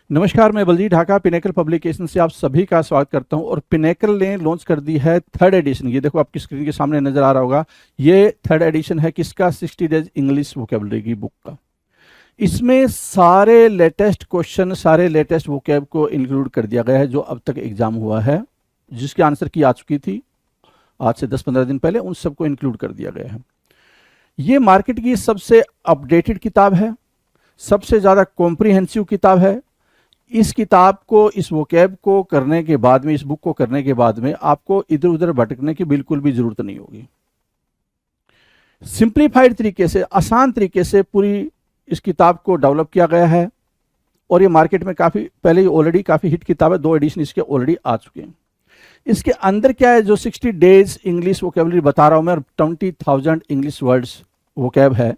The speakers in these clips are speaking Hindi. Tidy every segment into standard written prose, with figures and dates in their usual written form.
नमस्कार, मैं बलजीत ढाका पिनेकल पब्लिकेशन से आप सभी का स्वागत करता हूं। और पिनेकल ने लॉन्च कर दी है थर्ड एडिशन। ये देखो आपकी स्क्रीन के सामने नजर आ रहा होगा। ये थर्ड एडिशन है किसका? 60 डेज इंग्लिश वोकेबलरी की बुक का। इसमें सारे लेटेस्ट क्वेश्चन, सारे लेटेस्ट वोकेब को इंक्लूड कर दिया गया है जो अब तक एग्जाम हुआ है, जिसकी आंसर की आ चुकी थी आज से 10-15 दिन पहले, उन सबको इंक्लूड कर दिया गया है। ये मार्केट की सबसे अपडेटेड किताब है, सबसे ज़्यादा कॉम्प्रिहेंसिव किताब है। इस किताब को, इस वोकैब को करने के बाद में, इस बुक को करने के बाद में आपको इधर उधर भटकने की बिल्कुल भी जरूरत नहीं होगी। सिंप्लीफाइड तरीके से, आसान तरीके से पूरी इस किताब को डेवलप किया गया है। और ये मार्केट में काफ़ी पहले ही ऑलरेडी काफ़ी हिट किताब है, 2 एडिशन इसके ऑलरेडी आ चुके हैं। इसके अंदर क्या है? जो 60 डेज इंग्लिश वोकेबलरी बता रहा हूं मैं, और 20,000 इंग्लिश वर्ड्स वोकैब है,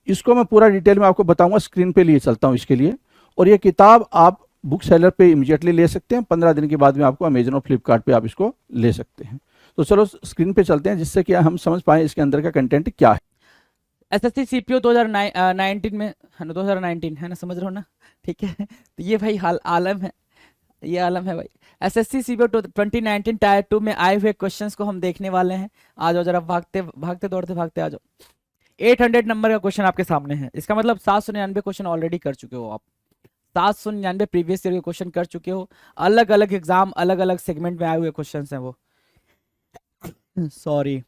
इसको मैं पूरा डिटेल में आपको बताऊंगा। स्क्रीन पे लिए चलता हूं इसके लिए। और ये किताब आप बुक सेलर पे इमीडिएटली ले सकते हैं। 15 दिन के बाद में आपको अमेजन और फ्लिपकार्ट पे आप इसको ले सकते हैं। तो चलो स्क्रीन पे चलते हैं, जिससे कि हम समझ पाए इसके अंदर का कंटेंट क्या है। एसएससी सीपीओ 2019 में है ना, 2019 है ना, समझ रहे हो ना? ठीक है। तो ये भाई हाल आलम है, ये आलम है भाई। एसएससी सीपीओ 2019 टायर 2 में आए हुए क्वेश्चंस को हम देखने वाले हैं। आ जाओ जरा, भागते भागते दौड़ते भागते आ जाओ। 800 नंबर का क्वेश्चन आपके सामने है। इसका मतलब 799 क्वेश्चन ऑलरेडी कर चुके हो आप। 799 प्रीवियस ईयर के क्वेश्चन कर चुके हो। अलग अलग एग्जाम, अलग अलग सेगमेंट में आए हुए क्वेश्चन हैं वो। Sorry.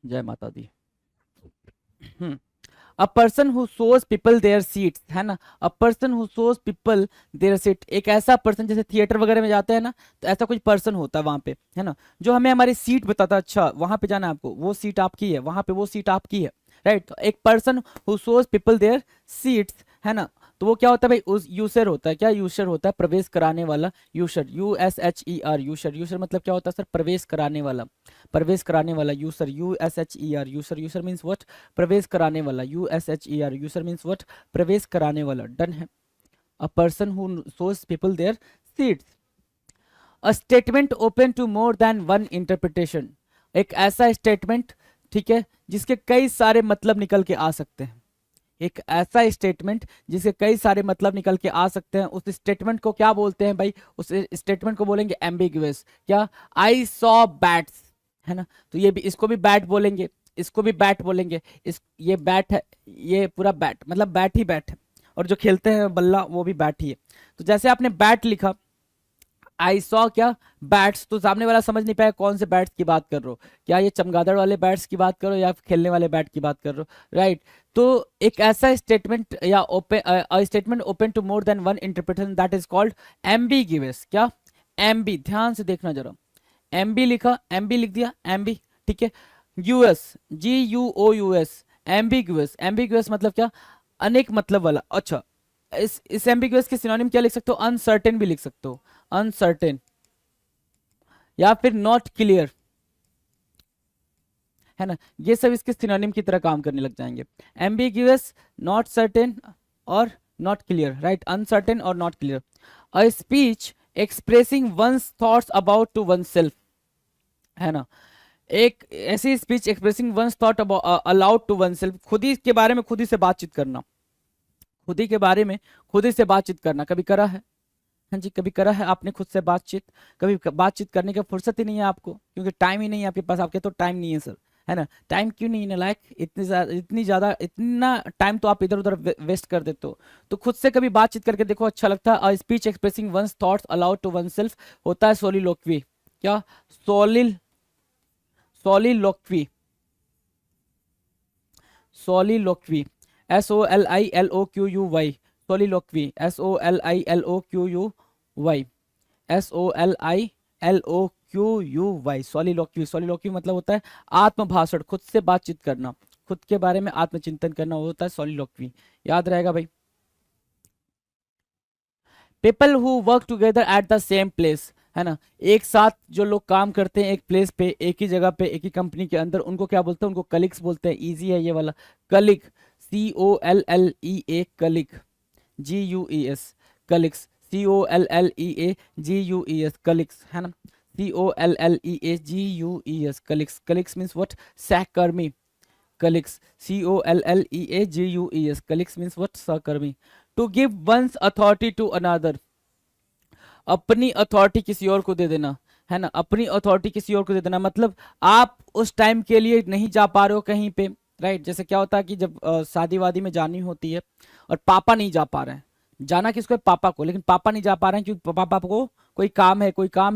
Jai Mata Di. A person who shows people their seats, है ना। A person who shows people their seat, एक ऐसा पर्सन, जैसे थिएटर वगैरह में जाते हैं ना, तो ऐसा कोई पर्सन होता है वहां पे, है ना, जो हमें हमारी सीट बताता है। अच्छा वहां पे जाना है आपको, वो सीट आपकी है, वहां पे वो सीट आपकी है, राइट। एक person who shows people their seats, है ना। तो वो क्या होता है भाई? उस यूसर होता है। क्या यूसर होता है? प्रवेश कराने वाला। Usher, USHER, usher. यूसर मतलब क्या होता है सर? प्रवेश कराने वाला। प्रवेश कराने वाला usher, USHER, usher. Usher means what? प्रवेश कराने वाला। USHER, usher means what? प्रवेश कराने वाला। डन है। A person who shows people their seats. A statement open to more than one interpretation, एक ऐसा स्टेटमेंट, ठीक है, जिसके कई सारे मतलब निकल के आ सकते हैं। एक ऐसा स्टेटमेंट जिसके कई सारे मतलब निकल के आ सकते हैं, उस स्टेटमेंट को क्या बोलते हैं भाई? उस स्टेटमेंट को बोलेंगे एम्बिगुअस। क्या? आई सॉ बैट्स, है ना। तो ये भी, इसको भी बैट बोलेंगे, इसको भी बैट बोलेंगे। इस ये बैट है, ये पूरा बैट, मतलब बैट ही बैट है। और जो खेलते हैं बल्ला, वो भी बैट ही है। तो जैसे आपने बैट लिखा, आई सॉ क्या? बैट्स, तो सामने वाला समझ नहीं पाया कौन से बैट्स की बात कर रहे हो। क्या ये चमगादड़ वाले बैट्स की बात करो या खेलने वाले बैट की बात कर रहे हो, राइट। तो एक ऐसा स्टेटमेंट या open statement open to more than one interpretation, that is called ambiguous. क्या? एम्बी, ध्यान से देखना जरा। एम्बी लिखा, एम्बी लिख दिया, एम्बी, ठीक है। US, GUOUS, ambiguous. एम्बिगुअस मतलब क्या? अनेक मतलब वाला। अच्छा, इस एम्बिगुअस के सिनोनिम क्या लिख सकते हो? अनसर्टेन भी लिख सकते हो, अनसर्टेन, या फिर नॉट क्लियर, है ना। ये सब इसके सिनोनिम की तरह काम करने लग जाएंगे। एम्बिगुअस, नॉट सर्टेन और नॉट क्लियर, राइट। अनसर्टेन और not clear. A speech expressing one's thoughts about to oneself, है ना। एक ऐसी speech expressing one's thought aloud to oneself, खुद ही के बारे में खुद ही से बातचीत करना, खुद ही के बारे में खुद ही से बातचीत करना। कभी करा है? हाँ जी, कभी करा है आपने खुद से बातचीत? कभी बातचीत करने की फुर्सत ही नहीं है आपको, क्योंकि टाइम ही नहीं है आपके पास। आपके तो टाइम नहीं है सर, है ना। टाइम क्यों नहीं है? लाइक इतनी ज़्यादा, इतना टाइम तो आप इधर उधर वेस्ट कर देते हो। तो खुद से कभी बातचीत करके देखो, अच्छा लगता है। A speech expressing one's thoughts aloud to oneself होता है सोलिलोक्वी। क्या? सोलिल सोलिलोक्वी, सोलिलोक्वी, SOLILOQUY, सोलिलोक्वी, SOLILOQUY, SOLILOQUY, सोलिलोक्वी। सोलिलोक्वी मतलब होता है आत्मभाषण, खुद से बातचीत करना, खुद के बारे में आत्मचिंतन करना, वो होता है सोलिलोक्वी। याद रहेगा भाई। People who work together at the same place, है ना। एक साथ जो लोग काम करते हैं एक प्लेस पे, एक ही जगह पे, एक ही कंपनी के अंदर, उनको क्या बोलते हैं? उनको कलिग्स बोलते हैं। इजी है ये वाला, colleague, COLLEA, colleague, GUES, colleagues, COLLEAGUES, colleagues, है ना। COLLEAGUES, colleagues. Colleagues means what? सहकर्मी, colleagues, colleagues, colleagues means what? सहकर्मी. To give one's authority to another, अपनी अथॉरिटी किसी और को दे देना, है ना, अपनी अथॉरिटी किसी और को दे देना, मतलब आप उस टाइम के लिए नहीं जा पा रहे हो कहीं पे, राइट। जैसे क्या होता है कि जब शादी वादी में जानी होती है और पापा नहीं जा पा रहे हैं, जाना किसको है? पापा को, लेकिन पापा नहीं जा पा रहे हैं क्योंकि पापा को कोई काम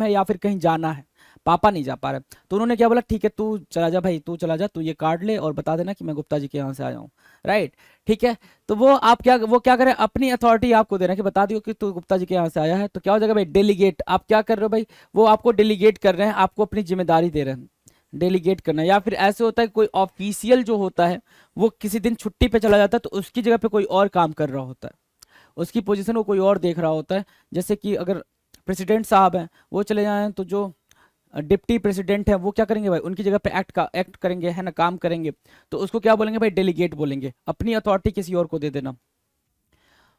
है या फिर कहीं जाना है, पापा नहीं जा पा रहे, तो उन्होंने क्या बोला, ठीक है तू चला जा भाई, तू चला जा, तू ये कार्ड ले और बता देना कि मैं गुप्ता जी के यहाँ से आया हूँ, राइट, ठीक है। तो वो क्या करें, अपनी अथॉरिटी आपको दे रहे हैं कि बता दियो कि तू गुप्ता जी के यहाँ से आया है, तो क्या हो जाएगा भाई? डेलीगेट। आप क्या कर रहे हो भाई? वो आपको डेलीगेट कर रहे हैं, आपको अपनी जिम्मेदारी दे रहे हैं, डेलीगेट करना। या फिर ऐसे होता है कोई ऑफिशियल जो होता है वो किसी दिन छुट्टी पे चला जाता है, तो उसकी जगह पे कोई और काम कर रहा होता है, उसकी पोजीशन वो कोई और देख रहा होता है। जैसे कि अगर प्रेसिडेंट साहब हैं वो चले जाएं, तो जो डिप्टी प्रेसिडेंट है वो क्या करेंगे भाई? उनकी जगह पे एक्ट करेंगे, है ना, काम करेंगे, तो उसको क्या बोलेंगे भाई? डेलीगेट बोलेंगे, अपनी अथॉरिटी किसी और को दे देना।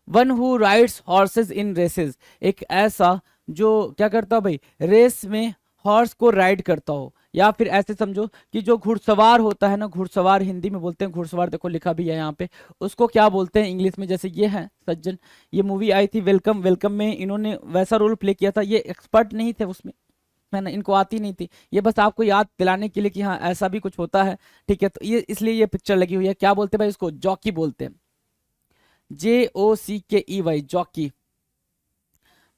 One who rides horses in races, एक ऐसा जो क्या करता हो भाई? रेस में हॉर्स को राइड करता हो। या फिर ऐसे समझो कि जो घुड़सवार होता है ना, घुड़सवार हिंदी में बोलते हैं घुड़सवार, देखो लिखा भी है यहाँ पे, उसको क्या बोलते हैं इंग्लिश में? जैसे ये है सज्जन, ये मूवी आई थी वेलकम, वेलकम में इन्होंने वैसा रोल प्ले किया था, ये एक्सपर्ट नहीं थे उसमें, है ना, इनको आती नहीं थी, ये बस आपको याद दिलाने के लिए कि हाँ ऐसा भी कुछ होता है, ठीक है। तो ये इसलिए ये पिक्चर लगी हुई है। क्या बोलते हैं भाई? इसको जॉकी बोलते हैं, JOCKEY, जॉकी।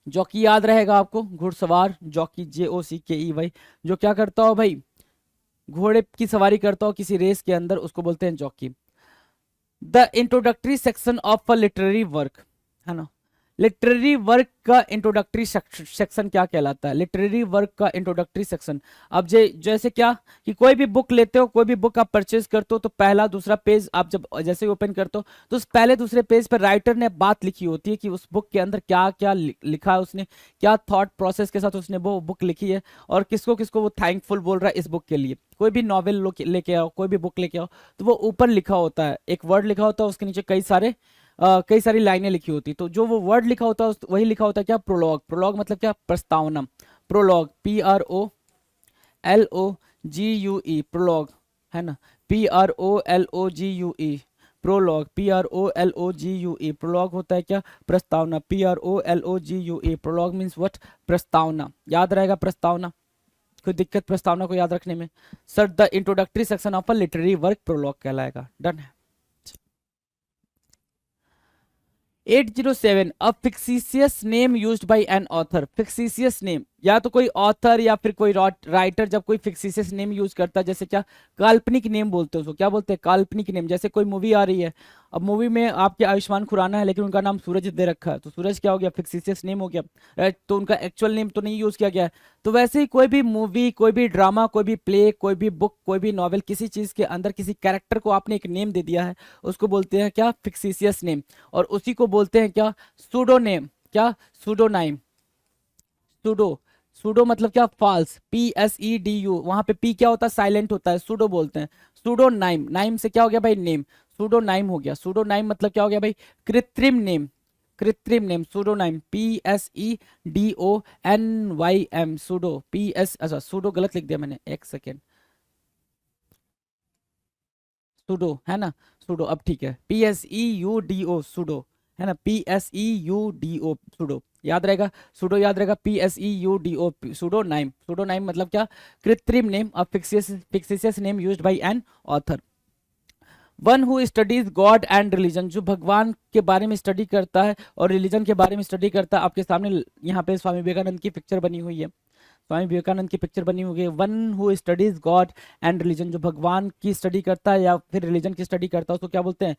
जॉकी याद रहेगा आपको, घुड़सवार, जॉकी, JOCKEY, जो क्या करता हो भाई? घोड़े की सवारी करता हो किसी रेस के अंदर, उसको बोलते हैं jockey. The introductory section of a literary work, है ना, लिटरेरी वर्क का इंट्रोडक्टरी सेक्शन क्या कहलाता है? लिटरेरी वर्क का इंट्रोडक्टरी सेक्शन। अब जैसे क्या कि कोई भी बुक लेते हो, कोई भी बुक आप परचेज करते हो, तो पहला दूसरा पेज आप जब जैसे ओपन करते हो, तो उस पहले दूसरे पेज पर राइटर ने बात लिखी होती है कि उस बुक के अंदर क्या क्या लिखा है, उसने क्या थॉट प्रोसेस के साथ उसने वो बुक लिखी है, और किसको किसको वो थैंकफुल बोल रहा है इस बुक के लिए। कोई भी नॉवेल लेके आओ, कोई भी बुक लेके आओ, तो वो ऊपर लिखा होता है, एक वर्ड लिखा होता है, उसके नीचे कई सारी लाइनें लिखी होती, तो जो वो वर्ड लिखा होता है वही लिखा होता है क्या? प्रोलॉग। प्रोलॉग मतलब क्या? प्रस्तावना। प्रोलॉग, PROLOGUE, प्रोलॉग, है ना, PROLOGUE, प्रोलॉग, PROLOGUE, प्रोलॉग होता है क्या? प्रस्तावना, PROLOGUE, प्रोलॉग मीन्स व्हाट? प्रस्तावना। याद रहेगा प्रस्तावना? कोई दिक्कत प्रस्तावना को याद रखने में? Sir the introductory section of a literary work prologue कहलाएगा। डन है। 807, a fictitious name used by an author. Fictitious name, या तो कोई ऑथर या फिर कोई राइटर जब कोई फिक्सिशियस नेम यूज करता है, जैसे क्या? काल्पनिक नेम बोलते हैं उसको। क्या बोलते हैं? काल्पनिक नेम। जैसे कोई मूवी आ रही है, अब मूवी में आपके आयुष्मान खुराना है, लेकिन उनका नाम सूरज दे रखा है, तो सूरज क्या हो गया? फिक्सिशियस नेम हो गया, राइट, तो उनका एक्चुअल नेम तो नहीं यूज किया गया है। तो वैसे ही कोई भी मूवी, कोई भी ड्रामा, कोई भी प्ले, कोई भी बुक, कोई भी नॉवेल, किसी चीज के अंदर किसी कैरेक्टर को आपने एक नेम दे दिया है, उसको बोलते हैं क्या? फिक्सिशियस नेम। और उसी को बोलते हैं क्या? सूडोनेम। क्या? सूडोनाइम। सूडो, सूडो मतलब क्या? फॉल्स, PSEDU, वहां पे पी क्या होता है? साइलेंट होता है, सूडो बोलते हैं। सूडो नाइम, नाइम से क्या हो गया भाई? नेम, सूडो नाइम हो गया। सूडो नाइम मतलब क्या हो गया भाई? कृत्रिम नेम, कृत्रिम नेम, सूडो नाइम, PSEDONYM, सूडो, अच्छा सूडो गलत लिख दिया मैंने, एक सेकेंड, सूडो, है ना, सूडो, अब ठीक है, PSEUDO, सूडो, है ना, PSEUDO, सूडो याद रहेगा, सूडो याद रहेगा, PSEUDO, pseudonym. Pseudonym मतलब क्या? कृत्रिम name, a fictitious name used by an author. One who studies god and religion, जो भगवान के बारे में स्टडी करता है और रिलीजन के बारे में स्टडी करता है। आपके सामने यहाँ पे स्वामी विवेकानंद की पिक्चर बनी हुई है, स्वामी विवेकानंद की पिक्चर बनी हुई है। One who studies god and religion, जो भगवान की स्टडी करता है या फिर रिलीजन की स्टडी करता है, उसको क्या बोलते हैं?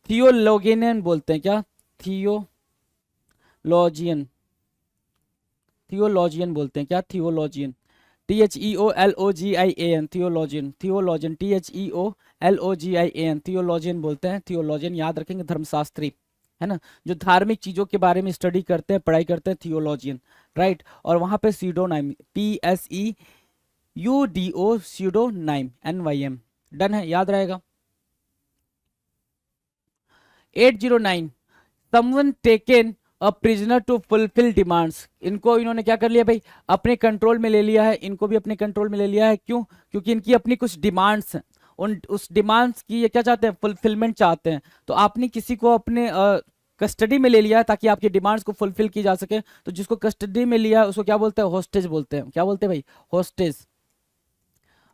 थियोलॉजियन बोलते हैं। क्या? थियोलॉजियन, थियोलॉजियन बोलते हैं। क्या? Theologian, THEOLOGIAN, theologian, theologian, THEOLOGIAN, theologian बोलते हैं। थियोलॉजियन याद रखेंगे, धर्मशास्त्री, है ना, जो धार्मिक चीजों के बारे में स्टडी करते हैं, पढ़ाई करते हैं, थियोलॉजियन, राइट। और वहां पे pseudonym, PSEUDO, pseudonym, NYM। Done है, याद रहेगा। 809, someone taken a prisoner to fulfil demands. इनको इन्होंने क्या कर लिया भाई? अपने कंट्रोल में ले लिया है, इनको भी अपने कंट्रोल में ले लिया है। क्यों? क्योंकि इनकी अपनी कुछ डिमांड्स हैं, उन उस डिमांड्स की ये क्या चाहते हैं, फुलफिलमेंट चाहते हैं। तो आपने किसी को अपने कस्टडी में ले लिया है ताकि आपकी डिमांड्स को फुलफिल की जा सके, तो जिसको कस्टडी में लिया है उसको क्या बोलते हैं, होस्टेज बोलते हैं। क्या बोलते हैं भाई, होस्टेज।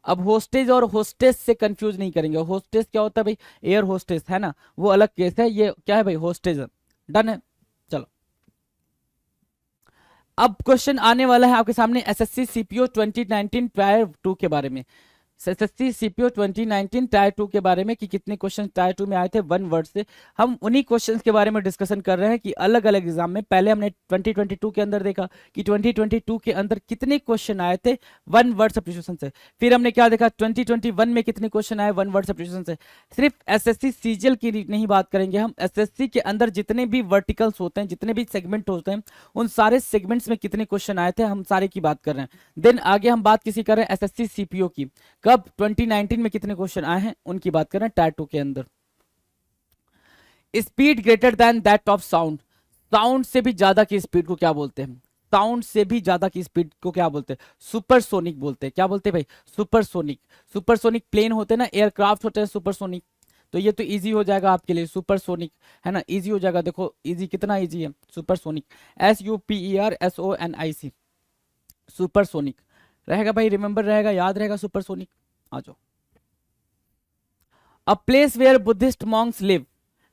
अब होस्टेज और होस्टेस से कंफ्यूज नहीं करेंगे। होस्टेस क्या होता है भाई, एयर होस्टेस है ना, वो अलग केस है। ये क्या है भाई, होस्टेज है। डन है। चलो अब क्वेश्चन आने वाला है आपके सामने एसएससी सीपीओ 2019 टायर 2 के बारे में। एसएससी सीपीओ 2019 टायर 2 के बारे में कि कितने क्वेश्चन टायर 2 में आए थे वन वर्ड से। हम उन्हीं क्वेश्चंस के बारे में डिस्कशन कर रहे हैं कि अलग अलग एग्जाम में, पहले हमने 2022 के अंदर देखा कि 2022 के अंदर कितने क्वेश्चन आए थे वन वर्ड सब्स्टिट्यूशन से। फिर हमने क्या देखा, 2021 में कितने क्वेश्चन आए वन वर्ड सब्स्टिट्यूशन से। सिर्फ एसएससी सीजीएल की नहीं बात करेंगे हम, एसएससी के अंदर जितने भी वर्टिकल्स होते हैं, जितने भी सेगमेंट होते हैं, उन सारे सेगमेंट्स में कितने क्वेश्चन आए थे, हम सारे की बात कर रहे हैं। देन आगे हम बात किसी कर रहे हैं एसएससी सीपीओ की, कब 2019 में कितने क्वेश्चन आए हैं उनकी बात कर रहे हैं टायर 2 के अंदर। Speed greater than that of sound, sound से भी ज्यादा की स्पीड को क्या बोलते हैं, साउंड से भी ज्यादा की स्पीड को क्या बोलते हैं, सुपरसोनिक बोलते हैं। क्या बोलते हैं भाई, सुपरसोनिक। सुपरसोनिक प्लेन होते हैं ना, एयरक्राफ्ट होते हैं सुपरसोनिक। तो ये तो इजी हो जाएगा आपके लिए, सुपरसोनिक है ना, इजी हो जाएगा। देखो इजी, कितना इजी है, सुपरसोनिक, SUPERSONIC, सुपरसोनिक रहेगा भाई, रिमेंबर रहेगा, याद रहेगा सुपरसोनिक। आ जाओ। A place where Buddhist monks live,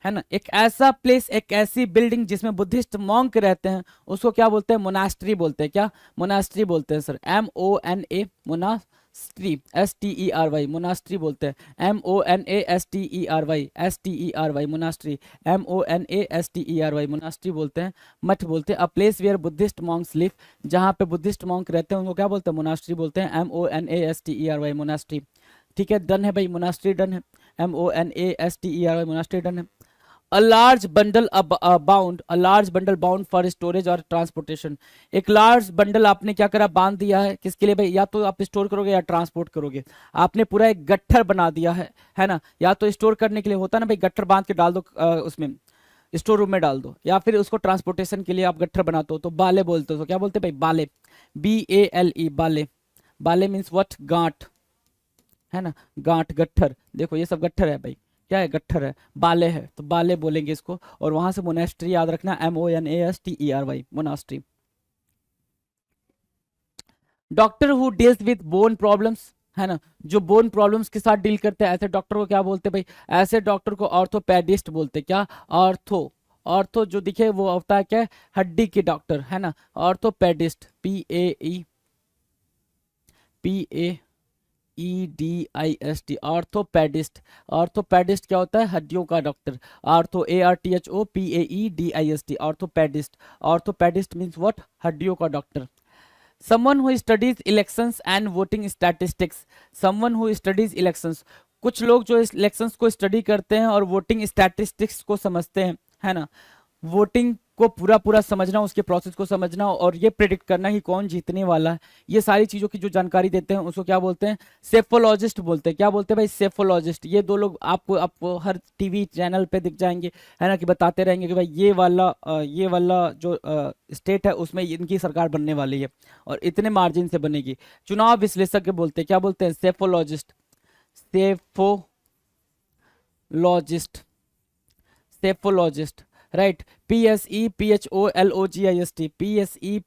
है ना, एक ऐसा प्लेस, एक ऐसी बिल्डिंग जिसमें बुद्धिस्ट मॉन्क रहते हैं, उसको क्या बोलते हैं, मोनास्ट्री बोलते हैं। क्या, मोनास्ट्री बोलते हैं sir, MONA, monastery, STERY, monastery बोलते हैं। MONASTERY, मोनास्ट्री, MONASTERY, मोनास्ट्री बोलते हैं, मठ बोलते हैं। A place where Buddhist monks live, जहाँ पे बुद्धिस्ट मॉन्क रहते हैं उनको क्या बोलते हैं, मोनास्ट्री बोलते हैं। MONASTERY, monastery. ठीक है, डन है भाई, मोनास्ट्री डन है। MONASTERY, मोनास्ट्री डन है। A large bundle bound, a large bundle bound for storage और ट्रांसपोर्टेशन, एक लार्ज बंडल आपने क्या करा, बांध दिया है, किसके लिए भाई, या तो आप स्टोर करोगे या ट्रांसपोर्ट करोगे। आपने पूरा एक गट्ठर बना दिया है ना, या तो स्टोर करने के लिए होता है ना भाई, गट्ठर बांध के डाल दो उसमें स्टोर रूम में डाल दो, या फिर उसको ट्रांसपोर्टेशन के लिए आप गट्ठर बनाते हो तो बाले बोलते हो। तो क्या बोलते हैं भाई, बाले, BALE, बाले। बाले मीन्स व्हाट, गांठ, है ना, गांठ, गट्ठर। देखो ये सब गट्ठर है भाई, क्या है, गट्ठर है, बाले है, तो बाले बोलेंगे इसको। और वहां से मोनेस्ट्री याद रखना, MONASTERY, monastery. Doctor who deals with bone problems, है ना, जो बोन प्रॉब्लम्स के साथ डील करते हैं, ऐसे डॉक्टर को क्या बोलते हैं भाई, ऐसे डॉक्टर को ऑर्थोपेडिस्ट बोलते हैं। क्या, ऑर्थो, ऑर्थो जो दिखे वो होता है क्या, हड्डी के डॉक्टर, है ना, ऑर्थोपेडिस्ट, PAEDIST, ऑर्थोपेडिस्ट। ऑर्थोपेडिस्ट क्या होता है, हड्डियों का doctor. Ortho, ARTHOPAEDIST, orthopaedist. Orthopaedist means what, हड्डियों का doctor. someone who studies elections and voting statistics, someone who studies elections, कुछ लोग जो इलेक्शंस को स्टडी करते हैं और वोटिंग स्टैटिस्टिक्स को समझते हैं, है ना, वोटिंग को पूरा पूरा समझना, उसके प्रोसेस को समझना और ये प्रेडिक्ट करना कि कौन जीतने वाला है, ये सारी चीज़ों की जो जानकारी देते हैं उसको क्या बोलते हैं, सेफोलॉजिस्ट बोलते हैं। क्या बोलते हैं भाई, सेफोलॉजिस्ट। ये दो लोग आपको हर टीवी चैनल पे दिख जाएंगे, है ना, कि बताते रहेंगे कि भाई ये वाला जो स्टेट है उसमें इनकी सरकार बनने वाली है और इतने मार्जिन से बनेगी। चुनाव विश्लेषज्ञ बोलते हैं, क्या बोलते हैं, psephologist, psephologist, psephologist, right. PSEPHOLOGIST, PSE,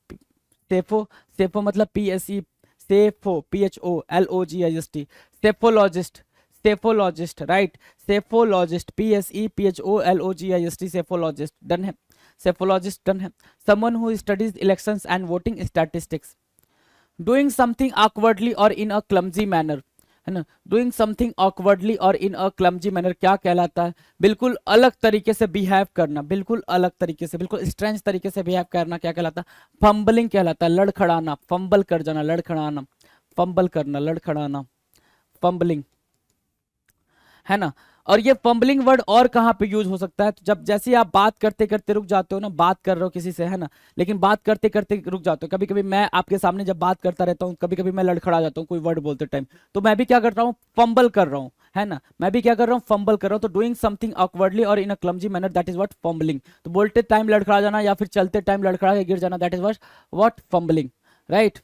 सेफो मतलब PSE, सेफो, PHOLOGIST, psephologist, psephologist, right, psephologist, PSEPHOLOGIST, psephologist. Done है, सेफोलॉजिस्ट डन है। Someone who studies elections and voting statistics, doing something awkwardly और इन अ क्लमजी मैनर, है ना, डूइंग समथिंग ऑकवर्डली और इन अ क्लमजी मैनर क्या कहलाता है, बिल्कुल अलग तरीके से बिहेव करना, बिल्कुल अलग तरीके से, बिल्कुल स्ट्रेंज तरीके से बिहेव करना क्या कहलाता है, फंबलिंग कहलाता है, लड़खड़ाना, फंबल कर जाना, लड़खड़ाना, फंबल करना, लड़खड़ाना, फंबलिंग, है ना। और ये फंबलिंग वर्ड और कहाँ पे यूज हो सकता है, तो जब जैसे आप बात करते करते रुक जाते हो ना, बात कर रहे हो किसी से, है ना, लेकिन बात करते करते रुक जाते हो। कभी कभी मैं आपके सामने जब बात करता रहता हूँ, कभी कभी मैं लड़खड़ा जाता हूँ कोई वर्ड बोलते टाइम, तो मैं भी क्या कर रहा हूँ, फंबल कर रहा हूँ, है ना, मैं भी क्या कर रहा हूँ, फंबल कर रहा हूँ। तो डूइंग समथिंग ऑकवर्डली और in a clumsy manner, that is what fumbling. तो बोलते टाइम लड़खड़ा जाना या फिर चलते टाइम लड़खड़ा के गिर जाना, that is what fumbling, right.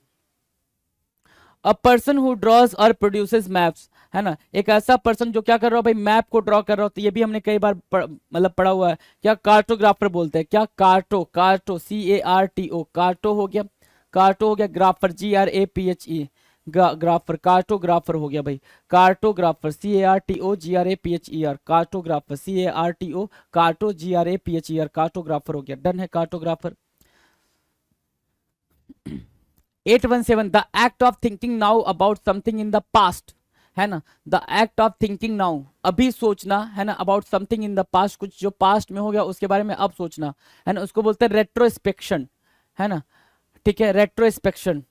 A person who draws और प्रोड्यूसेस मैप्स, है ना। एक ऐसा पर्सन जो क्या कर रहा हो भाई, मैप को ड्रॉ कर रहा हो, तो ये भी हमने कई बार मतलब पढ़ा हुआ है। क्या कार्टोग्राफर बोलते हैं, क्या कार्टो, कार्टो CARTO, कार्टो हो गया, कार्टो हो गया, ग्राफर GRAPHE, ग्राफर, कार्टोग्राफर हो गया भाई, cartographer CARTOGRAPHER, cartographer CARTO, कार्टो GRAPHER, cartographer हो गया। डन है cartographer. 817, the act of thinking now about something in the past, है ना। The act of thinking now, अभी सोचना, है ना, about something in the past, कुछ जो पास्ट में हो गया उसके बारे में अब सोचना, है ना, उसको बोलते हैं रेट्रोस्पेक्शन, है ना। ठीक है, रेट्रोस्पेक्शन,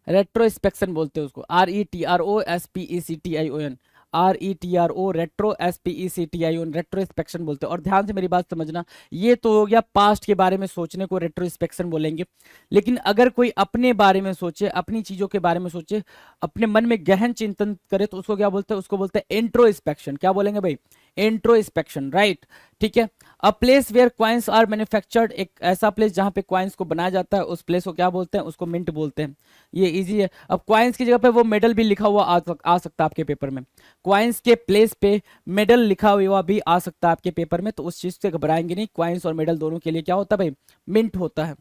रेट्रोस्पेक्शन बोलते हैं उसको, RETROSPECTION, RETRO, retro SPECTION, retrospection बोलते हैं। और ध्यान से मेरी बात समझना, ये तो हो गया पास्ट के बारे में सोचने को रेट्रोस्पेक्शन बोलेंगे। लेकिन अगर कोई अपने बारे में सोचे, अपनी चीजों के बारे में सोचे, अपने मन में गहन चिंतन करे, तो उसको क्या बोलते हैं, उसको बोलते हैं इंट्रोस्पेक्शन। क्या बोलेंगे भाई, इंट्रोस्पेक्शन, राइट। ठीक है। A place where coins are manufactured, एक ऐसा प्लेस जहां पे कॉइन्स को बनाया जाता है, उस प्लेस को क्या बोलते हैं, उसको मिंट बोलते हैं। ये इजी है। अब कॉइन्स की जगह पे वो मेडल भी लिखा हुआ आ सकता है आपके पेपर में, कॉइन्स के प्लेस पे मेडल लिखा हुआ भी आ सकता है आपके पेपर में, तो उस चीज से घबराएंगे नहीं। कॉइन्स और मेडल दोनों के लिए क्या होता है भाई, मिंट होता है।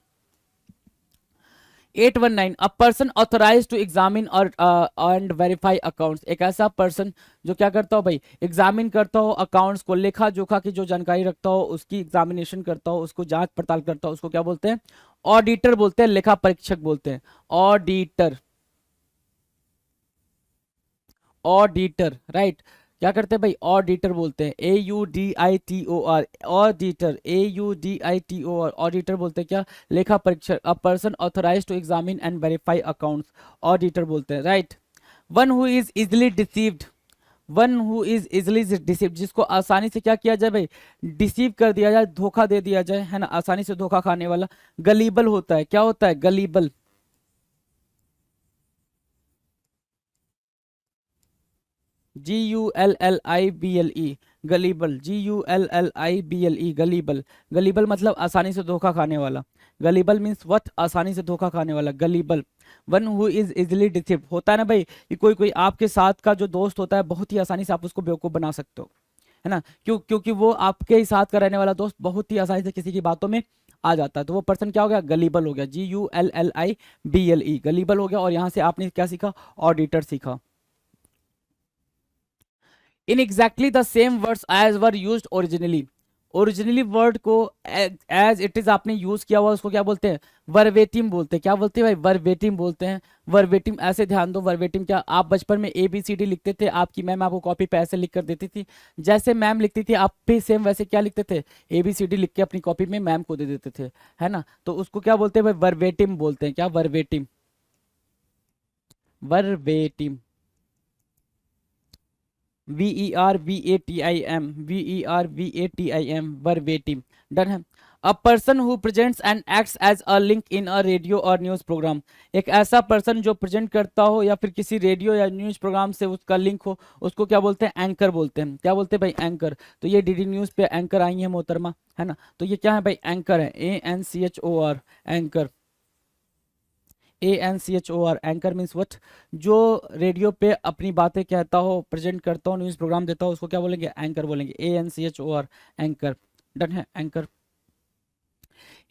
819, a person authorise to examine और एंड वेरीफाई अकाउंट्स, एक ऐसा पर्सन जो क्या करता हो भाई, एग्जामिन करता हो अकाउंट्स को, लेखा जोखा की जो जानकारी रखता हो उसकी एग्जामिनेशन करता हो, उसको जांच पड़ताल करता हो, उसको क्या बोलते हैं, ऑडिटर बोलते हैं, लेखा परीक्षक बोलते हैं, ऑडिटर, ऑडिटर, राइट। क्या करते हैं भाई, ऑडिटर बोलते हैं, AUDITOR, ऑडिटर, AUDITOR, ऑडिटर बोलते हैं क्या, लेखा परीक्षक। A person authorise to examine and verify accounts, auditor बोलते हैं, right. One who is easily deceived, one who is easily deceived, जिसको आसानी से क्या किया जाए भाई, डिसीव कर दिया जाए, धोखा दे दिया जाए, है ना, आसानी से धोखा खाने वाला, गलीबल होता है। क्या होता है, gullible, GULLIBLE, gullible, GULLIBLE, gullible, gullible मतलब आसानी से धोखा खाने वाला, गलीबल मीन्स व्हाट, आसानी से धोखा खाने वाला, gullible. One who is easily deceived, होता है ना भाई कि कोई कोई आपके साथ का जो दोस्त होता है, बहुत ही आसानी से आप उसको बेवकूफ बना सकते हो, है ना, क्योंकि वो आपके ही साथ का रहने वाला दोस्त बहुत ही आसानी से किसी की बातों में आ जाता है, तो वो पर्सन क्या हो गया, गलीबल हो गया, GULLIBLE, गलीबल हो गया। और यहाँ से आपने क्या सीखा, ऑडिटर सीखा। In exactly the same words as were used originally, originally word को एज इट इज आपने यूज किया हुआ उसको क्या बोलते हैं, वर्बेटिम बोलते हैं। क्या बोलते हैं भाई, वर्बेटिम बोलते हैं, वर्बेटिम। ऐसे ध्यान दो, वर्बेटिम क्या, आप बचपन में ABCD लिखते थे, आपकी मैम आपको कॉपी पे ऐसे लिख कर देती थी, जैसे मैम लिखती थी आप भी सेम वैसे क्या लिखते थे, ABCD लिख के अपनी कॉपी में मैम को दे देते थे, है ना। तो उसको क्या बोलते हैं भाई, वर्बेटिम बोलते हैं। क्या, verbatim, verbatim, VERBATIM, VERBATIM, verbatim। Done है। A person who presents and acts as a link in a radio और न्यूज प्रोग्राम, एक ऐसा पर्सन जो प्रेजेंट करता हो या फिर किसी रेडियो या न्यूज प्रोग्राम से उसका लिंक हो, उसको क्या बोलते हैं, एंकर बोलते हैं। क्या बोलते हैं भाई, एंकर। तो ये DD न्यूज पे एंकर आई है मोहतरमा, है ना, तो ये क्या है भाई, एंकर है, ANCHOR, anchor, ANCHOR, anchor means what, जो रेडियो पे अपनी बातें कहता हो, प्रेजेंट करता हो, न्यूज प्रोग्राम देता हो, उसको क्या बोलेंगे, एंकर बोलेंगे, ANCHOR, एंकर। डन है, anchor.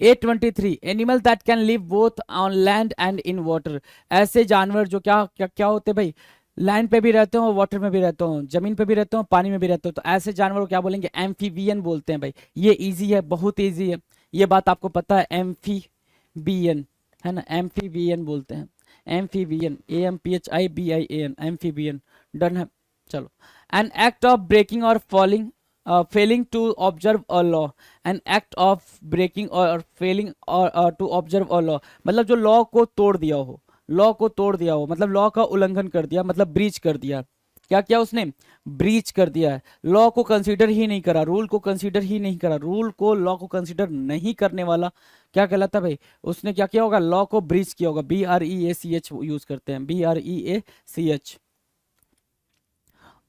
823, animal that can live both on land and in water, ऐसे जानवर जो क्या क्या क्या होते हैं भाई, लैंड पे भी रहते हो, वाटर में भी रहते हो, जमीन पे भी रहते हो, पानी में भी रहते हो, तो ऐसे जानवर को क्या बोलेंगे, एम्फीबियन बोलते हैं भाई। ये इजी है, बहुत इजी है, ये बात आपको पता है, एम्फीबियन, है ना, एम्फीबियन बोलते हैं, एम्फीबियन, AMPHIBIAN, एम्फीबियन। डन है, चलो। एन एक्ट ऑफ ब्रेकिंग और falling, failing to observe a law, an act of breaking और फेलिंग और टू ऑब्जर्व अ लॉ, मतलब जो लॉ को तोड़ दिया हो, लॉ को तोड़ दिया हो, मतलब लॉ का उल्लंघन कर दिया, मतलब ब्रीच कर दिया। क्या किया उसने, ब्रीच कर दिया है, लॉ को कंसीडर ही नहीं करा, रूल को कंसीडर ही नहीं करा, रूल को लॉ को कंसीडर नहीं करने वाला क्या कहलाता है भाई, उसने क्या किया होगा, लॉ को ब्रीच किया होगा, BREACH यूज करते हैं, BREACH।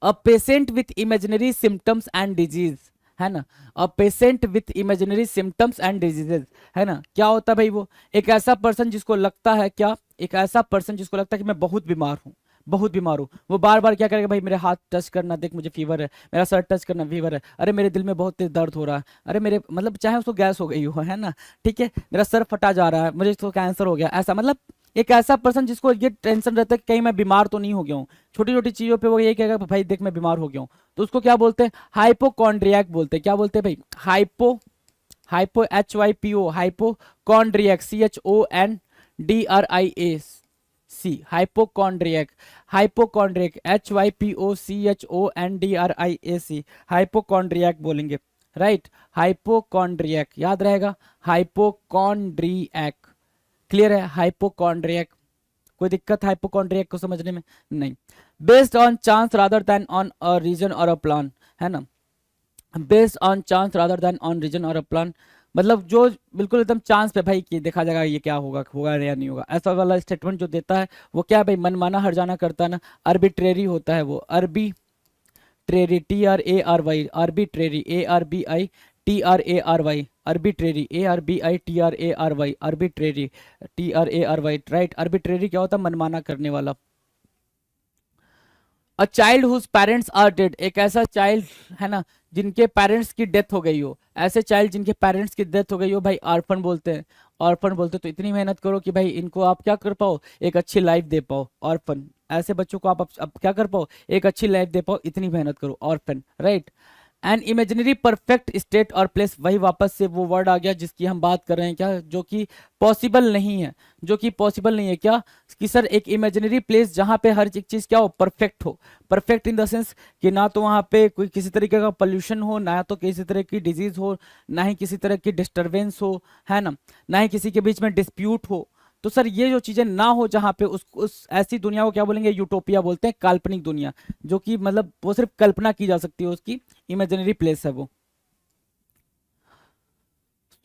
A patient with imaginary symptoms and disease, है ना। A patient with imaginary symptoms and diseases, है ना। क्या होता है भाई वो, एक ऐसा पर्सन जिसको लगता है क्या, एक ऐसा पर्सन जिसको लगता है कि मैं बहुत बीमार हूँ, बहुत बीमार हूँ, वो बार बार क्या करेगा भाई, मेरे हाथ टच करना, देख मुझे फीवर है, मेरा सर टच करना फीवर है, अरे मेरे दिल में बहुत तेज दर्द हो रहा है, अरे मेरे मतलब चाहे उसको गैस हो गई हो, है ना, ठीक है, मेरा सर फटा जा रहा है, मुझे तो कैंसर हो गया, ऐसा मतलब एक ऐसा पर्सन जिसको ये टेंशन रहता है कि कहीं मैं बीमार तो नहीं हो गया हूँ, छोटी छोटी चीजों पे वो ये कहेगा भाई देख मैं बीमार हो गया हूँ, तो उसको क्या बोलते हैं, हाइपोकॉन्ड्रियक बोलते हैं। क्या बोलते हैं भाई, hypo, hypo H Y P O, hypochondriac, CHONDRIAC, hypochondriac, hypochondriac, HYPOCHONDRIAC, hypochondriac बोलेंगे, राइट, हाइपोकॉन्ड्रियक याद रहेगा, हाइपोकॉन्ड्रियक, क्लियर है, हाइपोकॉन्ड्रियक, कोई दिक्कत हाइपोकॉन्ड्रियक को समझने में, नहीं। Based on chance rather than on a reason और अ प्लान, है ना, based on chance rather than on reason और अ प्लान, मतलब जो बिल्कुल एकदम चांस पे भाई कि देखा जाएगा ये क्या होगा, होगा या नहीं होगा, ऐसा वाला स्टेटमेंट जो देता है वो क्या भाई, मनमाना हर्जाना करता है ना, आर्बिट्रेरी होता है वो, arbitrary, TRARY, arbitrary, ARBITRARY, arbitrary, ARBITRARY, arbitrary, TRARY, right. Arbitrary क्या होता है, मनमाना करने वाला। A child whose parents are dead, एक ऐसा चाइल्ड है ना जिनके पेरेंट्स की डेथ हो गई हो, ऐसे चाइल्ड जिनके पेरेंट्स की डेथ हो गई हो भाई ऑर्फन बोलते हैं, ऑर्फन बोलते हैं। तो इतनी मेहनत करो कि भाई इनको आप क्या कर पाओ, एक अच्छी लाइफ दे पाओ, ऑर्फन, ऐसे बच्चों को आप अब क्या कर पाओ, एक अच्छी लाइफ दे पाओ, इतनी मेहनत करो, orphan, right. An imaginary perfect state और प्लेस, वही वापस से वो वर्ड आ गया जिसकी हम बात कर रहे हैं, क्या, जो कि पॉसिबल नहीं है, जो कि पॉसिबल नहीं है, क्या कि सर एक इमेजिनरी प्लेस जहाँ पे हर एक चीज क्या हो, परफेक्ट हो, परफेक्ट इन द सेंस कि ना तो वहाँ पे कोई किसी तरीके का पोल्यूशन हो, ना तो किसी तरह की डिजीज हो, ना ही किसी तरह की डिस्टरबेंस हो, है ना, ना ही किसी के बीच में डिस्प्यूट हो। तो सर ये जो चीजें ना हो जहाँ पे उस ऐसी दुनिया को क्या बोलेंगे, यूटोपिया बोलते हैं, काल्पनिक दुनिया, जो कि मतलब वो सिर्फ कल्पना की जा सकती है, उसकी इमेजिनरी प्लेस है वो।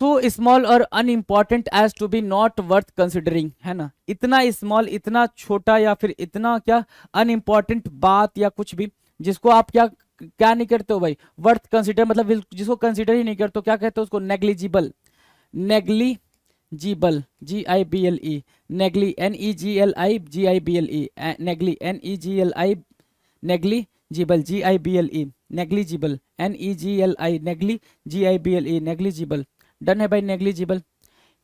तो स्मॉल और unimportant as to be not worth considering, है ना, इतना स्मॉल, इतना छोटा, या फिर इतना क्या अनइम्पॉर्टेंट बात या कुछ भी जिसको आप क्या क्या नहीं करते हो भाई, वर्थ कंसिडर, मतलब जिसको कंसिडर ही नहीं करते हो, क्या कहते हो उसको, negligible, negligible, GIBLE, negli, NEGLIGIBLE, negli, NEGLI, negligible, GIBLE, negligible, NEGLI, negli, GIBLE, negligible, done है भाई, negligible.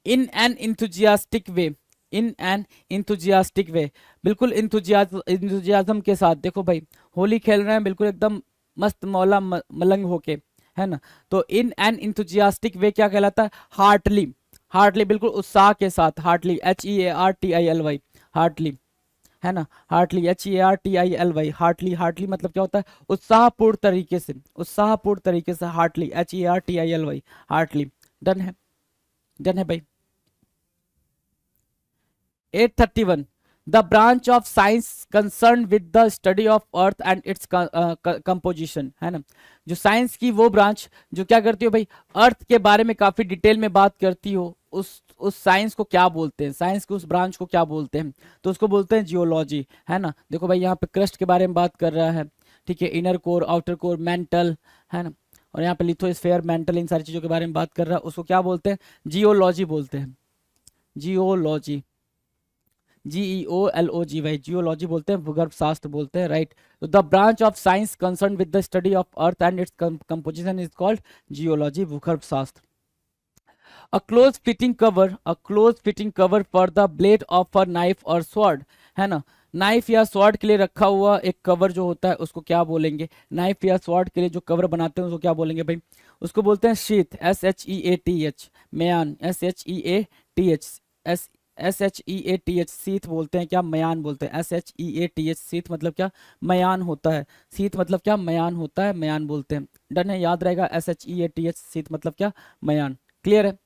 In an enthusiastic way, in an enthusiastic way, बिल्कुल इंथुजियाज्म के साथ, देखो भाई होली खेल रहे हैं बिल्कुल एकदम मस्त मौला मलंग होके, है ना, तो इन एन इंथुजियास्टिक वे क्या कहलाता है, हार्टली, हार्टली बिल्कुल उत्साह के साथ, हार्टली, HEARTILY, हार्टली, है ना, हार्टली, HEARTILY, हार्टली, हार्टली मतलब क्या होता है, उत्साहपूर्ण तरीके से, उत्साहपूर्ण तरीके से, हार्टली, HEARTILY, हार्टली, डन है, डन है भाई। 831, the branch of science concern with the study of earth and its composition, है ना, जो साइंस की वो ब्रांच जो क्या करती हो भाई, अर्थ के बारे में काफी डिटेल में बात करती हो, उस साइंस को क्या बोलते हैं, साइंस के उस ब्रांच को क्या बोलते हैं, तो उसको बोलते हैं जियोलॉजी, है ना। देखो भाई यहाँ पे क्रस्ट के बारे में बात कर रहा है, ठीक है, inner core, outer core, mental, है ना, और यहाँ पे लिथोस्फेयर, मेंटल, इन सारी चीजों के बारे में बात कर रहा है, उसको क्या बोलते हैं, जियोलॉजी बोलते हैं, जियोलॉजी, GEOLOGY, जियोलॉजी बोलते हैं, भूगर्भ शास्त्र बोलते हैं, राइट। तो the branch of science concern with the study of earth and its composition is called geology, भूगर्भ शास्त्र। A close fitting cover, a close fitting cover for the blade of a knife और स्वॉर्ड, है ना, नाइफ या स्वॉर्ड के लिए रखा हुआ एक कवर जो होता है उसको क्या बोलेंगे, नाइफ या स्वॉर्ड के लिए जो कवर बनाते हैं उसको क्या बोलेंगे भाई, उसको बोलते हैं शीथ, SHEATH, म्यान, SHEATH, SHEATH, शीथ बोलते हैं क्या, मयान बोलते हैं, SHEATH, शीथ मतलब क्या, मयान होता है, शीथ मतलब क्या, मयान होता है, मयान बोलते हैं, डन है, याद रहेगा, SHEATH, शीथ मतलब क्या, मयान, क्लियर है।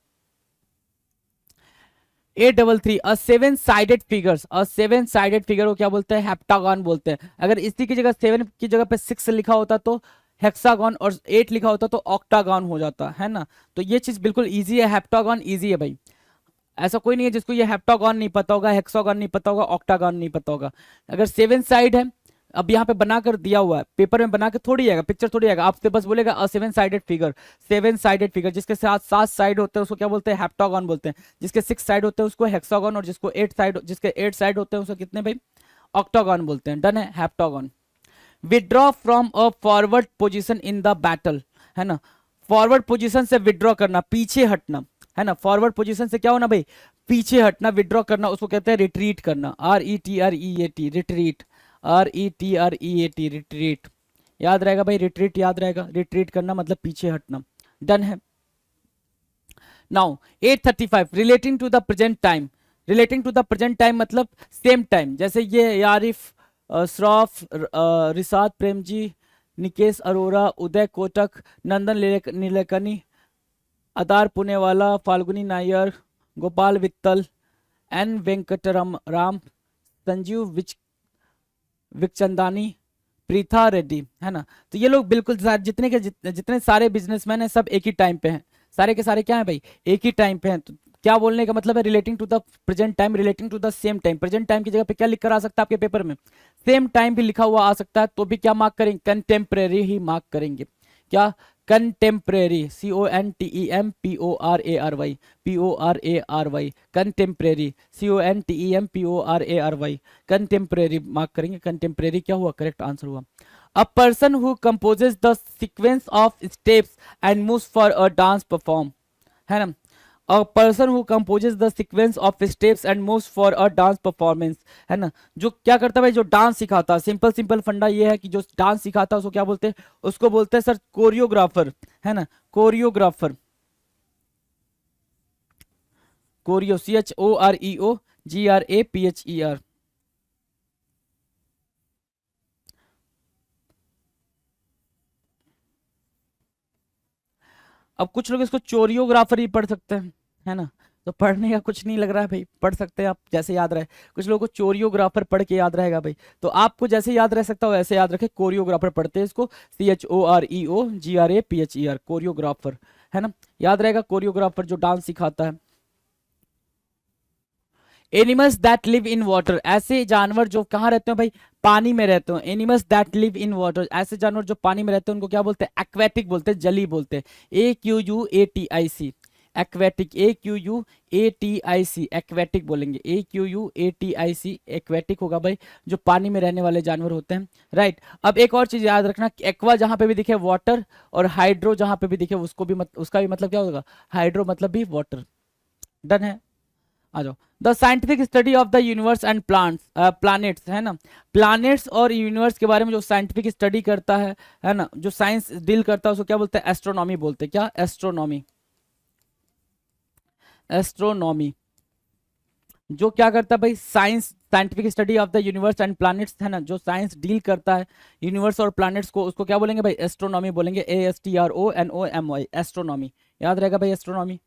833, a seven sided figures, a seven sided figure को क्या बोलते हैं, हेप्टागन बोलते हैं। अगर इसी की जगह 7 की जगह पे 6 लिखा होता तो हेक्सागन, और 8 लिखा होता तो ऑक्टागन हो जाता, है ना। तो ये चीज बिल्कुल इजी है, हेप्टागन इजी है भाई, ऐसा कोई नहीं है जिसको ये हेप्टागन नहीं पता होगा, हेक्सागन नहीं पता होगा, ऑक्टागन नहीं पता होगा। अगर 7 साइड है, अब यहाँ पे बनाकर दिया हुआ है, पेपर में बना के थोड़ी आएगा, पिक्चर थोड़ी आएगा, आपसे बस बोलेगा a seven sided figure, seven sided figure, जिसके साथ 7 साइड होते हैं उसको क्या बोलते हैं, हेप्टागन बोलते हैं, जिसके 6 साइड होते हैं उसको हेक्सागन, और जिसके 8 साइड होते हैं उसको कितने भाई, ऑक्टागन बोलते हैं। डन है, heptagon. Withdraw from a forward position in the battle, है ना, फॉरवर्ड पोजीशन से विड्रॉ करना, पीछे हटना, है ना, फॉरवर्ड पोजीशन से क्या होना भाई, पीछे हटना, विड्रॉ करना, उसको कहते हैं रिट्रीट करना, RETREAT, रिट्रीट, RETREAT, रिट्रीट। याद रहेगा भाई, रिट्रीट याद रहेगा, रिट्रीट करना मतलब पीछे हटना। डन है। Now 8:35, relating to the present time, relating to the present time मतलब सेम टाइम, जैसे ये यारिफ, श्रॉफ, रिसात प्रेमजी, निकेश अरोरा, उदय कोटक, नंदन नीलेकनी, अदार पुनेवाला, फाल्गुनी नायर, गोपाल वित्तल, एन वेंकटराम, संजीव विकचंदानी, प्रीथा रेड्डी, है ना। तो ये लोग बिल्कुल जितने सारे बिजनेसमैन हैं सब एक ही टाइम पे हैं, सारे के सारे क्या हैं भाई, एक ही टाइम पे हैं। तो क्या बोलने का मतलब है, relating to the present time, relating to the same time. Present time की जगह पे क्या लिख कर आ सकता है आपके पेपर में, सेम टाइम भी लिखा हुआ आ सकता है, तो भी क्या मार्क करेंगे, कंटेम्प्रेरी ही मार्क करेंगे। क्या, contemporary, CONTEMPORARY, contemporary, CONTEMPORARY, contemporary mark करेंगे। कंटेम्प्रेरी क्या हुआ, करेक्ट आंसर हुआ। अ person who composes the sequence of steps and moves for a dance perform, है ना, a person who composes the sequence of steps and moves for a dance performance, है ना, जो क्या करता है भाई, जो डांस सिखाता है। सिंपल फंडा ये है कि जो डांस सिखाता है उसको क्या बोलते हैं, उसको बोलते हैं सर कोरियोग्राफर, है ना, कोरियोग्राफर, कोरियो, CHOREOGRAPHER। अब कुछ लोग इसको चोरियोग्राफर ही पढ़ सकते हैं, है ना, तो पढ़ने का कुछ नहीं लग रहा है भाई, पढ़ सकते हैं आप जैसे याद रहे। कुछ लोगों को चोरियोग्राफर पढ़ के याद रहेगा भाई, तो आपको जैसे याद रह सकता हो वैसे याद रखे, कोरियोग्राफर पढ़ते हैं इसको, CHOREOGRAPHER, कोरियोग्राफर, है ना, याद रहेगा, कोरियोग्राफर जो डांस सिखाता है। Animals that live in water, ऐसे जानवर जो कहाँ रहते हैं भाई, पानी में रहते हो। Animals that live in water, ऐसे जानवर जो पानी में रहते हैं उनको क्या बोलते हैं, एक्वेटिक बोलते हैं, जली बोलते हैं, AQUATIC, एक्वेटिक, AQUATIC, एक्वेटिक बोलेंगे, AQUATIC, एक्वेटिक होगा भाई, जो पानी में रहने वाले जानवर होते हैं। राइट। अब एक और चीज याद रखना, एक्वा जहां पे भी दिखे वाटर, और हाइड्रो जहां पे भी दिखे उसको भी उसका भी मतलब क्या होगा, हाइड्रो मतलब भी वाटर। डन है, आ जाओ। The scientific study of the universe and planets, है ना, प्लैनेट्स और यूनिवर्स के बारे में जो साइंटिफिक स्टडी करता है ना, जो साइंस डील करता है उसको क्या बोलते हैं, एस्ट्रोनॉमी बोलते हैं। क्या, एस्ट्रोनॉमी, एस्ट्रोनॉमी जो क्या करता है भाई, science, scientific study of the universe and planets, है ना, जो साइंस डील करता है यूनिवर्स और प्लैनेट्स को, उसको क्या बोलेंगे भाई, एस्ट्रोनॉमी बोलेंगे, ASTRONOMY, एस्ट्रोनॉमी। याद रहेगा भाई, एस्ट्रोनॉमी,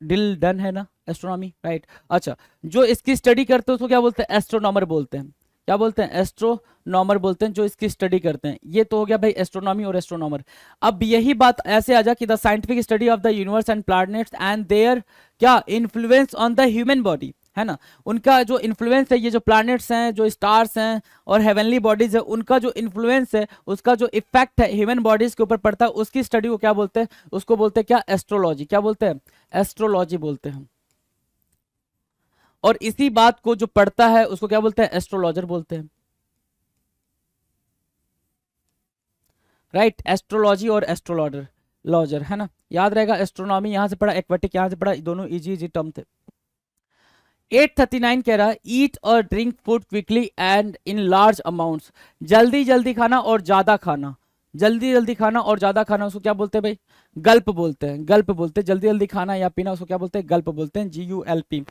डिल डन है ना, एस्ट्रोनॉमी, राइट। अच्छा, जो इसकी स्टडी करते हैं उसको क्या बोलते हैं, एस्ट्रोनॉमर बोलते हैं। क्या बोलते हैं, एस्ट्रोनॉमर बोलते हैं जो इसकी स्टडी करते हैं। ये तो हो गया भाई एस्ट्रोनॉमी और एस्ट्रोनॉमर। अब यही बात ऐसे आ जा कि the scientific study of the universe and planets and their क्या influence on the human body, है ना, उनका जो इन्फ्लुएंस है, ये जो प्लैनेट्स हैं, जो स्टार्स हैं और हेवनली बॉडीज है, उनका जो इन्फ्लुएंस है, उसका जो इफेक्ट है ह्यूमन बॉडीज के ऊपर पड़ता है, उसकी स्टडी को क्या बोलते हैं, उसको बोलते हैं क्या, एस्ट्रोलॉजी। क्या बोलते हैं, एस्ट्रोलॉजी बोलते हैं। और इसी बात को जो पढ़ता है उसको क्या बोलते हैं, एस्ट्रोलॉजर बोलते हैं। राइट, एस्ट्रोलॉजी और एस्ट्रोलॉजर, लॉजर, है ना, याद रहेगा। एस्ट्रोनॉमी यहां से पढ़ा, एक्वेटिक यहां से पढ़ा, दोनों इजी इजी टर्म थे। 8:39 कह रहा है, ईट और drink food quickly and in large amounts, जल्दी जल्दी खाना और ज्यादा खाना, जल्दी जल्दी खाना और ज्यादा खाना, उसको क्या बोलते हैं भाई, गल्प बोलते हैं, गल्प बोलते हैं। जल्दी जल्दी खाना या पीना उसको क्या बोलते हैं, गल्प बोलते हैं, GULP।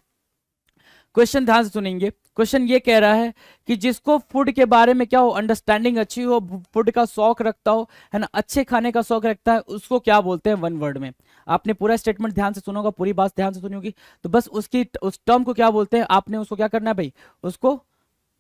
क्वेश्चन ध्यान से सुनेंगे। क्वेश्चन ये कह रहा है कि जिसको फूड के बारे में क्या हो, अंडरस्टैंडिंग अच्छी हो, फूड का शौक रखता हो, है ना, अच्छे खाने का शौक रखता है, उसको क्या बोलते हैं, वन वर्ड में। आपने पूरा स्टेटमेंट ध्यान से सुना होगा, पूरी बात ध्यान से सुनी होगी, तो बस उसकी उस टर्म को क्या बोलते हैं, आपने उसको क्या करना है भाई, उसको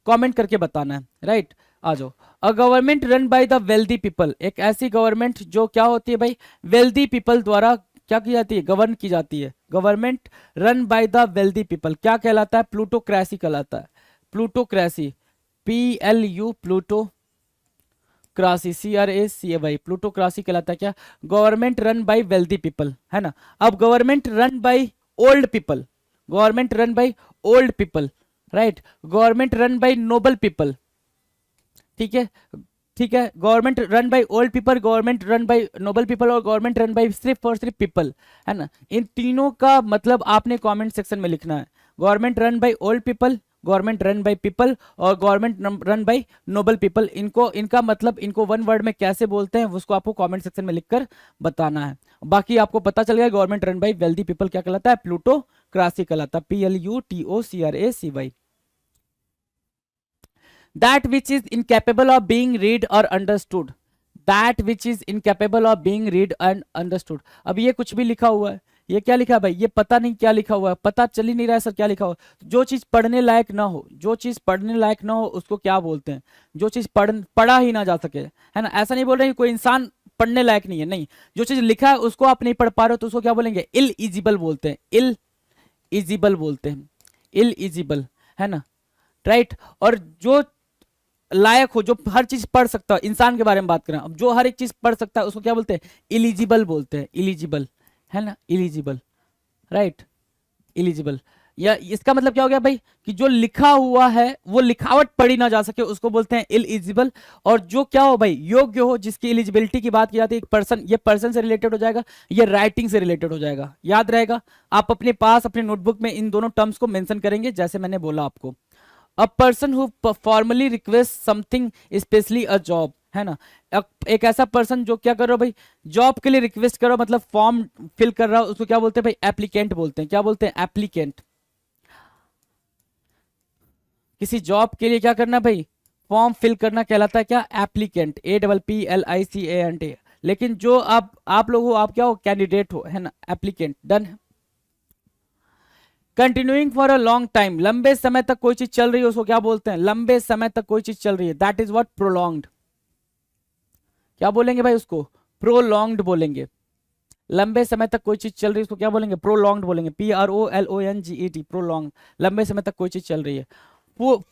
कमेंट करके बताना है। राइट, आ जाओ। A government run by the wealthy people, एक ऐसी गवर्नमेंट जो क्या होती है भाई, वेल्दी पीपल द्वारा क्या की जाती है, गवर्न की जाती है। Government run by the wealthy people क्या कहलाता है, प्लूटोक्रेसी कहलाता है, plutocracy, PLU plutocracy, CRACAY, plutocracy कहलाता है क्या? Government run by wealthy people, है ना। अब government run by old people, government run by old people, right, government run by noble people, ठीक है, ठीक है, government run by old people, government run by noble people और गवर्नमेंट रन बाय सिर्फ और सिर्फ पीपल, है ना। इन तीनों का मतलब आपने कमेंट सेक्शन में लिखना है। Government run by old people, government run by people और government run by noble people, इनको इनका मतलब इनको वन वर्ड में कैसे बोलते हैं उसको आपको कमेंट सेक्शन में लिखकर बताना है। बाकी आपको पता चल गया government run by wealthy people क्या कहलाता है? प्लूटोक्रासी कहलाता है, PLUTOCRACY। That which is incapable of being read or understood, that which is incapable of being read and understood। अब ये कुछ भी लिखा हुआ है, ये क्या लिखा है भाई? ये पता नहीं क्या लिखा हुआ है, पता चल ही नहीं रहा है सर क्या लिखा हुआ है। जो चीज पढ़ने लायक ना हो, जो चीज पढ़ने लायक ना हो उसको क्या बोलते हैं? जो चीज पढ़ा ही ना जा सके, है ना। ऐसा नहीं बोल रहे कि कोई इंसान पढ़ने लायक नहीं है, नहीं, जो चीज लिखा है उसको आप नहीं पढ़ पा रहे हो तो उसको क्या बोलेंगे? इल इजिबल बोलते हैं, इल इजिबल बोलते हैं, इल इजिबल, है ना, राइट। और जो लायक हो, जो हर चीज पढ़ सकता है, इंसान के बारे में बात करें, अब जो हर एक चीज पढ़ सकता है उसको क्या बोलते हैं? इलिजिबल बोलते हैं, इलिजिबल, है ना, इलिजिबल, राइट, इलिजिबल। या इसका मतलब क्या हो गया भाई कि जो लिखा हुआ है वो लिखावट पढ़ी ना जा सके उसको बोलते हैं इलिजिबल। और जो क्या हो भाई? योग्य हो, जिसकी एलिजिबिलिटी की बात की जाती है, एक पर्सन, ये पर्सन से रिलेटेड हो जाएगा, ये राइटिंग से रिलेटेड हो जाएगा, याद रहेगा। आप अपने पास अपने नोटबुक में इन दोनों टर्म्स को मेंशन करेंगे जैसे मैंने बोला आपको। अ person who formally request something specially a job, है ना। एक ऐसा पर्सन जो क्या कर रहा हो भाई? जॉब के लिए रिक्वेस्ट कर रहा हो, मतलब फॉर्म फिल कर रहा हो, उसको क्या बोलते हैं भाई? एप्लीकेंट बोलते हैं। क्या बोलते हैं? एप्लीकेंट। किसी जॉब के लिए क्या करना भाई? फॉर्म फिल करना कहलाता है क्या? Applicant, APPLICANT। लेकिन जो आप लोग हो, आप क्या हो? कैंडिडेट हो, है ना, applicant. Done. Continuing for a long time, लंबे समय तक कोई चीज चल रही है उसको क्या बोलते हैं? लंबे समय तक कोई चीज चल रही है, दैट इज व्हाट? प्रोलॉन्ग्ड। क्या बोलेंगे भाई उसको? प्रोलॉन्ग्ड बोलेंगे। लंबे समय तक कोई चीज चल रही है उसको क्या बोलेंगे? प्रोलॉन्ग्ड बोलेंगे, PROLONGED, प्रोलॉन्ग। लंबे समय तक कोई चीज चल रही है।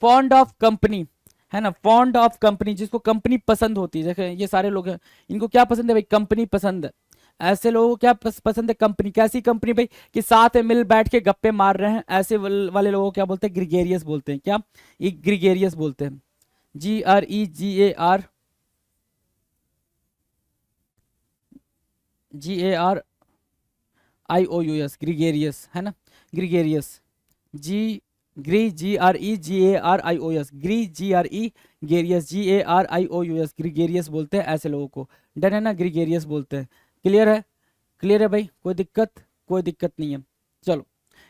फॉन्ड ऑफ कंपनी, है ना, फॉन्ड ऑफ कंपनी, जिसको कंपनी पसंद होती है। जैसे ये सारे लोग हैं, इनको क्या पसंद है भाई? कंपनी पसंद है। ऐसे लोगों को क्या पसंद है? कंपनी। कैसी कंपनी भाई? कि साथ में मिल बैठ के गप्पे मार रहे हैं, ऐसे वाले लोगों को क्या बोलते हैं? ग्रीगेरियस बोलते हैं। क्या? ये ग्रीगेरियस बोलते हैं, GREGARIOUS, ग्रीगेरियस, है ना, ग्रीगेरियस, GREGARIOUS, GREGARIOUS, ग्रीगेरियस बोलते हैं ऐसे लोगों को। डन है ना, ग्रीगेरियस बोलते हैं। क्लियर है? क्लियर है भाई? कोई दिक्कत? कोई दिक्कत नहीं है। चलो,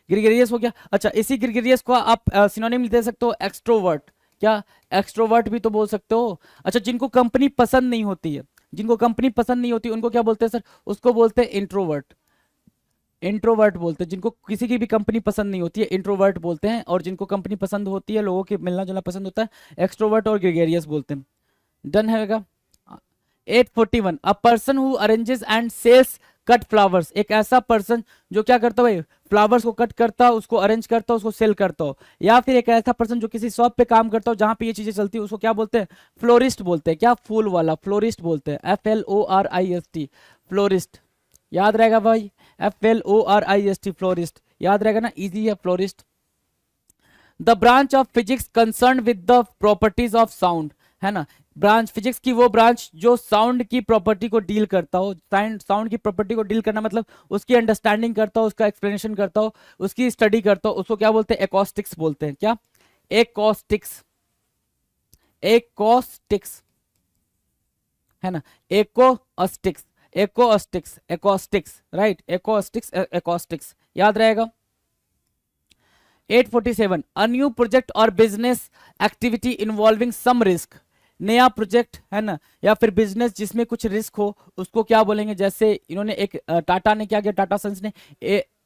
ग्रीगेरियस हो गया। अच्छा, इसी ग्रीगेरियस को आप सिनोनिम दे सकते हो एक्सट्रोवर्ट। क्या? एक्सट्रोवर्ट भी तो बोल सकते हो। अच्छा, जिनको कंपनी पसंद नहीं होती है, जिनको कंपनी पसंद नहीं होती उनको क्या बोलते हैं सर? उसको बोलते हैं इंट्रोवर्ट। इंट्रोवर्ट बोलते हैं, जिनको किसी की भी कंपनी पसंद नहीं होती है इंट्रोवर्ट बोलते हैं, और जिनको कंपनी पसंद होती है, लोगों के मिलना जुलना पसंद होता है, एक्सट्रोवर्ट और ग्रेगेरियस बोलते हैं। डन है? 841, a person who arranges and sells cut flowers, एक ऐसा पर्सन जो क्या करता हो भाई? फ्लावर्स को कट करता हो, उसको अरेंज करता हो, उसको सेल करता हो। या फिर एक ऐसा पर्सन जो किसी शॉप पे काम करता हो जहां पे ये चीजें चलती है, उसको क्या बोलते हैं? फ्लोरिस्ट बोलते हैं। क्या? फूल वाला, फ्लोरिस्ट बोलते हैं, FLORIST, फ्लोरिस्ट। याद रहेगा भाई? FLORIST, फ्लोरिस्ट, याद रहेगा ना, इजी है florist. The branch of physics concern with the properties of sound, है ना, ब्रांच, फिजिक्स की वो ब्रांच जो साउंड की प्रॉपर्टी को डील करता हो। साउंड की प्रॉपर्टी को डील करना मतलब उसकी अंडरस्टैंडिंग करता हो, उसका एक्सप्लेनेशन करता हो, उसकी स्टडी करता हो, उसको क्या बोलते हैं? एकॉस्टिक्स बोलते हैं। क्या? एकॉस्टिक्स, एकॉस्टिक्स, है ना, acoustics, acoustics, acoustics, right, acoustics, acoustics, याद रहेगा। 847, अ न्यू प्रोजेक्ट और business activity involving some risk, नया प्रोजेक्ट, है ना, या फिर बिजनेस जिसमें कुछ रिस्क हो, उसको क्या बोलेंगे? जैसे इन्होंने एक टाटा ने क्या किया, टाटा सन्स ने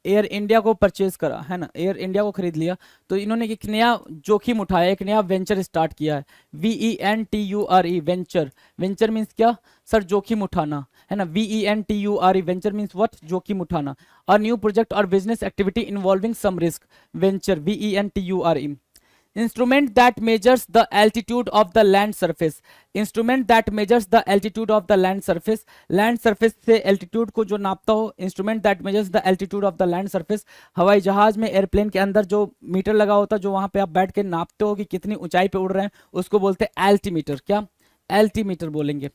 एयर इंडिया को परचेज करा, है ना, एयर इंडिया को खरीद लिया, तो इन्होंने एक नया जोखिम उठाया, एक नया वेंचर स्टार्ट किया है, VENTURE, वेंचर। वेंचर मीन्स क्या सर? जोखिम उठाना, है ना, VENTURE, वेंचर मीन्स व्हाट? जोखिम उठाना। और न्यू प्रोजेक्ट और business activity involving some risk, venture, VENTURE। Instrument that measures the altitude of the land surface, instrument that measures the altitude of the land surface, land surface से एल्टीट्यूड को जो नापता हो, instrument that measures the altitude of the land surface. हवाई जहाज में एयरप्लेन के अंदर जो मीटर लगा होता है, जो वहां पे आप बैठ के नापते हो कि कितनी ऊंचाई पे उड़ रहे हैं, उसको बोलते हैं एल्टीमीटर। क्या? एल्टीमीटर बोलेंगे,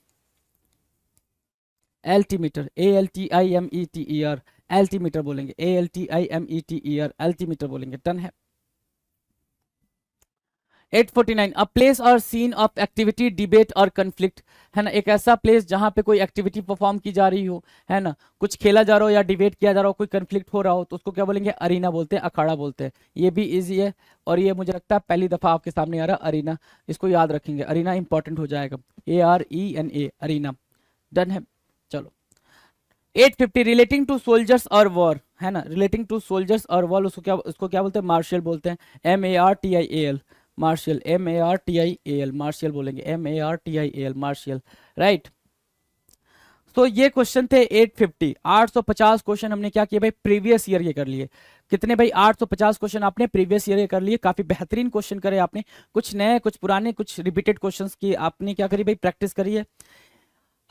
एल्टीमीटर, ALTIMETER, एल्टीमीटर बोलेंगे, ALTIMETER, एल्टीमीटर बोलेंगे। डन है। 849, अ प्लेस और सीन ऑफ एक्टिविटी, डिबेट और कंफ्लिक्ट, है ना, एक ऐसा प्लेस जहां पे कोई एक्टिविटी परफॉर्म की जा रही हो, है ना, कुछ खेला जा रहा हो या डिबेट किया जा रहा हो, कोई कंफ्लिक्ट हो रहा हो, तो उसको क्या बोलेंगे? अरीना बोलते हैं, अखाड़ा बोलते हैं। ये भी इजी है और ये मुझे लगता है पहली दफा आपके सामने आ रहा है अरीना, इसको याद रखेंगे, अरीना इंपॉर्टेंट हो जाएगा, ARENA, अरीना। डन है। चलो 850, रिलेटिंग टू सोल्जर्स और वॉर, है ना, रिलेटिंग टू सोल्जर्स और वॉर, उसको क्या बोलते हैं? मार्शल बोलते हैं, MARTIAL, मार्शल, MARTIAL, मार्शल बोलेंगे, MARTIAL, मार्शल। राइट। तो ये क्वेश्चन थे 850, 850 क्वेश्चन हमने क्या किए भाई? प्रीवियस ईयर के कर लिए। कितने भाई? 850 क्वेश्चन आपने प्रीवियस ईयर के कर लिए। काफी बेहतरीन क्वेश्चन करे आपने, कुछ नए, कुछ पुराने, कुछ रिपीटेड क्वेश्चंस की आपने क्या करी भाई? प्रैक्टिस करी है।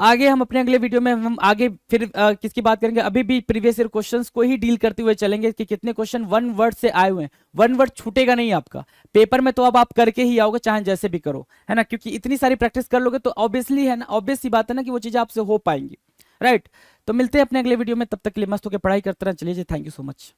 आगे हम अपने अगले वीडियो में हम आगे फिर किसकी बात करेंगे? अभी भी प्रीवियस ईयर क्वेश्चंस को ही डील करते हुए चलेंगे कि कितने क्वेश्चन वन वर्ड से आए हुए हैं। वन वर्ड छूटेगा नहीं आपका पेपर में, तो अब आप करके ही आओगे चाहे जैसे भी करो, है ना, क्योंकि इतनी सारी प्रैक्टिस कर लोगे तो ऑब्वियसली, है ना, ऑब्वियस सी बात है ना कि वो चीजें आपसे हो पाएंगी। राइट। तो मिलते हैं अपने अगले वीडियो में, तब तक के लिए मस्त होकर पढ़ाई करते रहें। चलिए जी, थैंक यू सो मच।